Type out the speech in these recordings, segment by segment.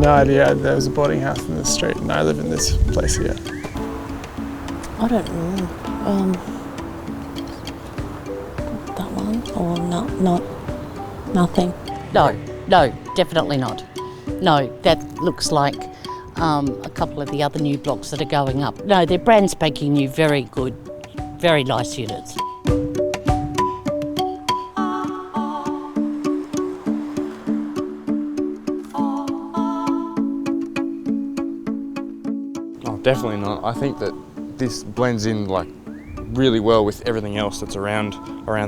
no idea there was a boarding house in this street, and I live in this place here. I don't know. That one or nothing. No, definitely not. No, that looks like a couple of the other new blocks that are going up. No, they're brand spanking new, very good, very nice units. Oh, definitely not. I think that this blends in like really well with everything else that's around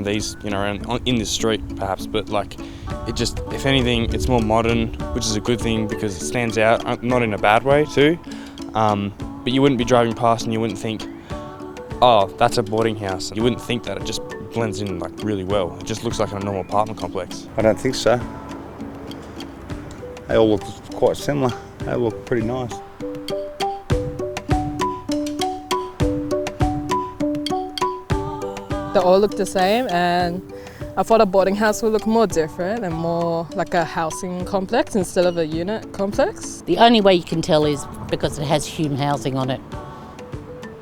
these, you know, in this street perhaps, but like it just, if anything, it's more modern, which is a good thing because it stands out, not in a bad way too, but you wouldn't be driving past and you wouldn't think, oh, that's a boarding house. You wouldn't think that. It just blends in like really well. It just looks like a normal apartment complex. I don't think so. They all look quite similar. They look pretty nice. They all look the same, and I thought a boarding house would look more different and more like a housing complex instead of a unit complex. The only way you can tell is because it has Hume housing on it,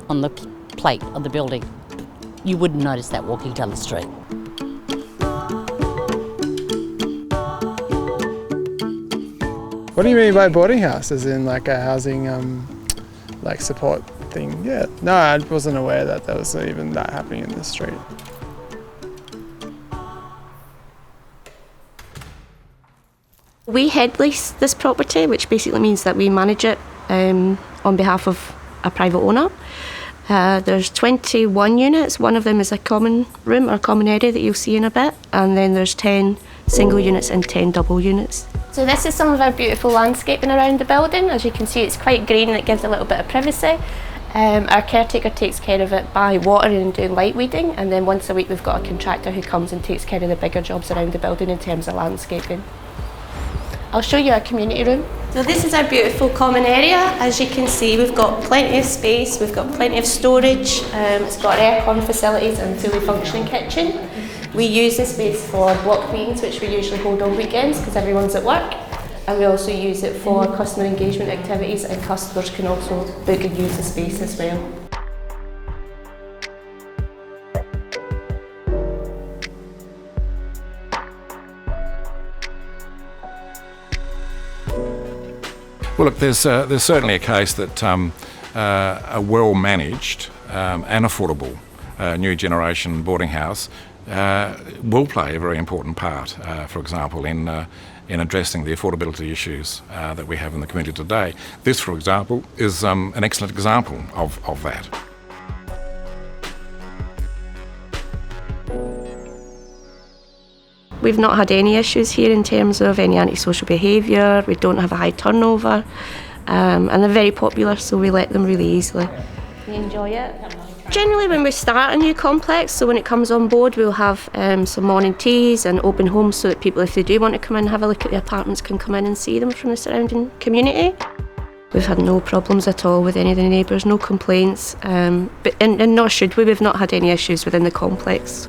on the plate of the building. You wouldn't notice that walking down the street. What do you mean by boarding house? As in like a housing like support thing? Yeah. No, I wasn't aware that there was even that happening in this street. We head lease this property, which basically means that we manage it on behalf of a private owner. There's 21 units. One of them is a common room or common area that you'll see in a bit, and then there's 10 single units and 10 double units. So this is some of our beautiful landscaping around the building. As you can see, it's quite green and it gives a little bit of privacy. Our caretaker takes care of it by watering and doing light weeding, and then once a week we've got a contractor who comes and takes care of the bigger jobs around the building in terms of landscaping. I'll show you our community room. So this is our beautiful common area. As you can see, we've got plenty of space, we've got plenty of storage, it's got aircon facilities and fully functioning kitchen. We use this space for block meetings, which we usually hold on weekends because everyone's at work. And we also use it for customer engagement activities, and customers can also book and use the space as well. Well, look, there's certainly a case that a well-managed and affordable new generation boarding house will play a very important part, for example, in addressing the affordability issues that we have in the community today. This, for example, is an excellent example of that. We've not had any issues here in terms of any antisocial behaviour. We don't have a high turnover, and they're very popular, so we let them really easily. You enjoy it? Generally when we start a new complex, so when it comes on board, we'll have some morning teas and open homes so that people, if they do want to come in and have a look at the apartments, can come in and see them from the surrounding community. We've had no problems at all with any of the neighbours, no complaints, and nor should we. We've not had any issues within the complex.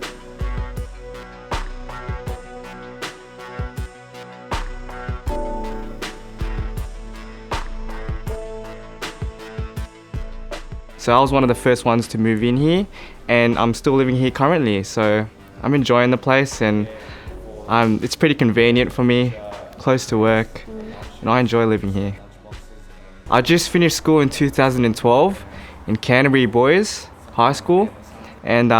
So I was one of the first ones to move in here, and I'm still living here currently, so I'm enjoying the place, and it's pretty convenient for me, close to work, and I enjoy living here. I just finished school in 2012 in Canterbury Boys High School, and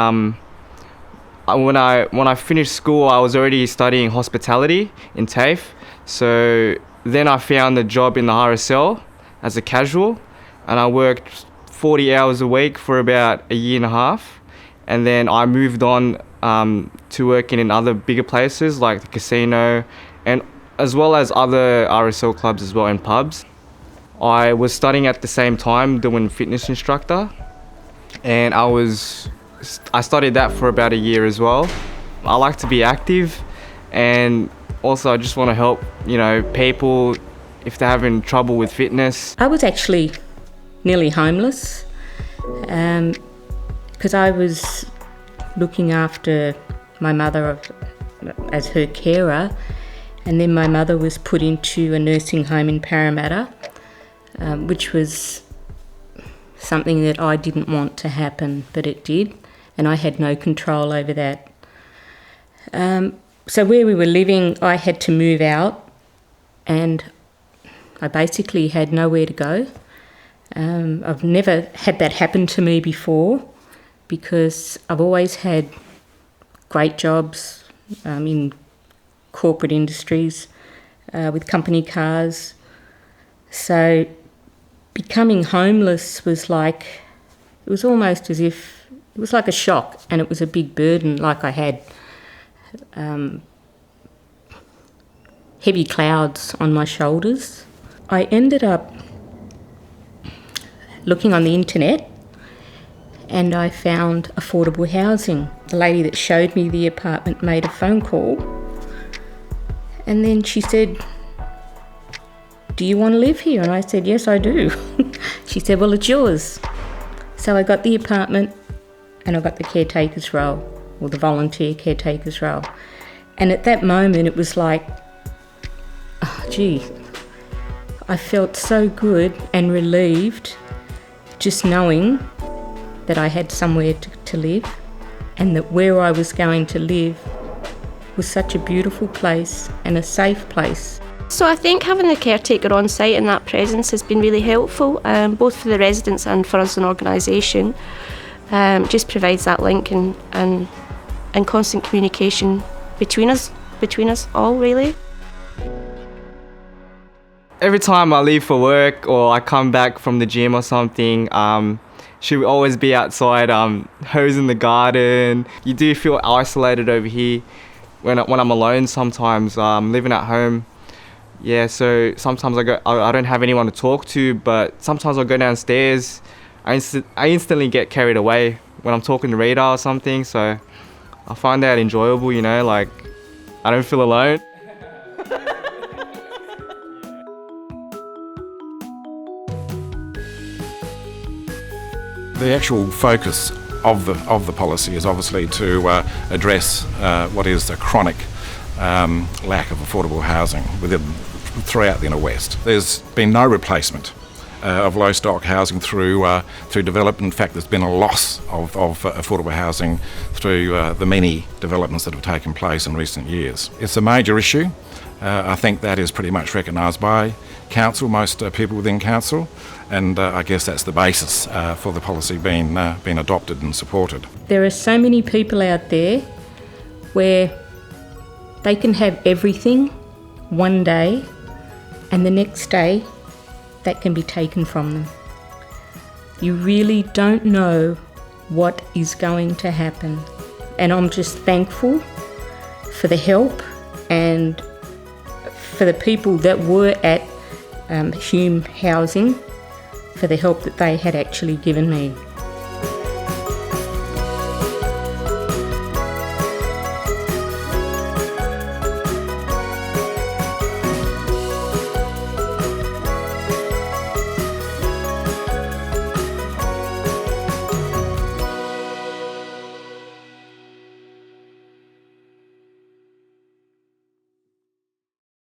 when I finished school I was already studying hospitality in TAFE, so then I found a job in the RSL as a casual, and I worked 40 hours a week for about a year and a half, and then I moved on to working in other bigger places like the casino, and as well as other RSL clubs as well, and pubs. I was studying at the same time doing fitness instructor, and I studied that for about a year as well. I like to be active, and also I just want to help, you know, people if they're having trouble with fitness. I was actually nearly homeless because I was looking after my mother as her carer, And then my mother was put into a nursing home in Parramatta, which was something that I didn't want to happen, but it did, and I had no control over that. So where we were living, I had to move out, and I basically had nowhere to go. I've never had that happen to me before, because I've always had great jobs in corporate industries with company cars. So becoming homeless was like, it was almost as if, it was like a shock, and it was a big burden, like I had heavy clouds on my shoulders. I ended up looking on the internet, and I found affordable housing. The lady that showed me the apartment made a phone call, and then she said, "Do you want to live here?" And I said, "Yes, I do." She said, "Well, it's yours." So I got the apartment, and I got the caretaker's role, or the volunteer caretaker's role. And at that moment, it was like, oh, gee, I felt so good and relieved just knowing that I had somewhere to live, and that where I was going to live was such a beautiful place and a safe place. So I think having the caretaker on site and that presence has been really helpful, both for the residents and for us as an organisation. Just provides that link and constant communication between us all, really. Every time I leave for work or I come back from the gym or something, she will always be outside hosing the garden. You do feel isolated over here when I'm alone sometimes, living at home. Yeah, so sometimes I don't have anyone to talk to, but sometimes I'll go downstairs. I instantly get carried away when I'm talking to Rita or something, so I find that enjoyable, you know, like I don't feel alone. The actual focus of the policy is obviously to address what is a chronic lack of affordable housing throughout the inner west. There's been no replacement of low stock housing through development. In fact, there's been a loss of affordable housing through the many developments that have taken place in recent years. It's a major issue. I think that is pretty much recognised by council, most people within council, and I guess that's the basis for the policy being adopted and supported. There are so many people out there where they can have everything one day, and the next day that can be taken from them. You really don't know what is going to happen. And I'm just thankful for the help and for the people that were at Hume Housing, for the help that they had actually given me.